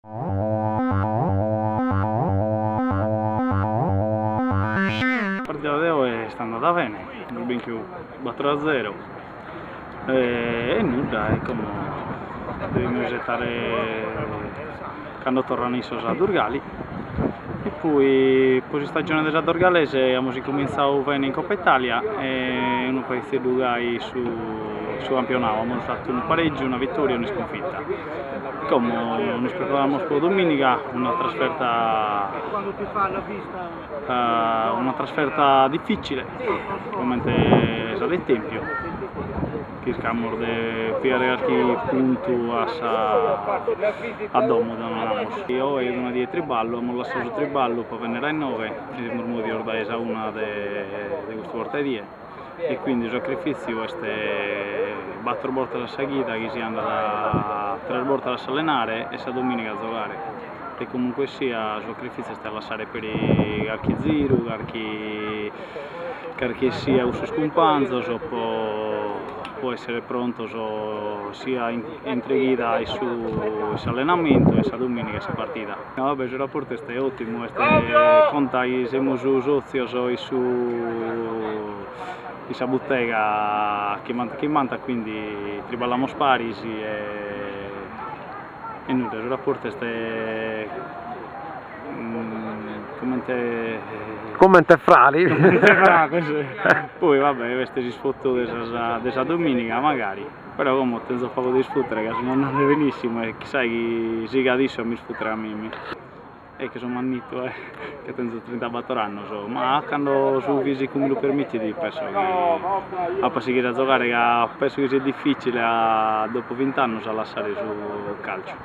La partita di oggi è andata bene, non ben più 4-0 e nulla, è come dobbiamo gettare quando tornano i a Durgali e poi questa stagione della Dorgalese abbiamo cominciato bene in Coppa Italia e un paese di Dugai su campionato, abbiamo fatto un pareggio, una vittoria e una sconfitta. Come nos preparamos per domenica, una trasferta difficile, come già del Tempio, cercamos de pillar aquí punto a domo da Namos. Io e una di triballo, abbiamo lasciato il triballo per venire a 9 e abbiamo di ordine a una di queste porterie. E quindi il sacrificio è 4 volte alla seguita che si andrà 3 volte a allenare e sa domenica a giocare. E comunque sia il sacrificio è lasciare per i archi zero, perché sia uso scompanzo, può essere pronto sia in treguida e su allenamento e sa domenica si partita. No, vabbè, il rapporto è ottimo, conta che siamo su sozios e esa bottega che manta, quindi triballiamo sparisi e nulla, il rapporto è come te frali. Poi vabbè, queste si sfotto della domenica magari, però come tengo a fare di sfottere che sono andato benissimo e chissà che si adesso mi sfottere a me. E che sono mannito, che tengo 34 anni, ma quando su fisico mi lo permette penso che a passare a giocare, che penso che sia difficile dopo 20 anni a lasciare sul calcio.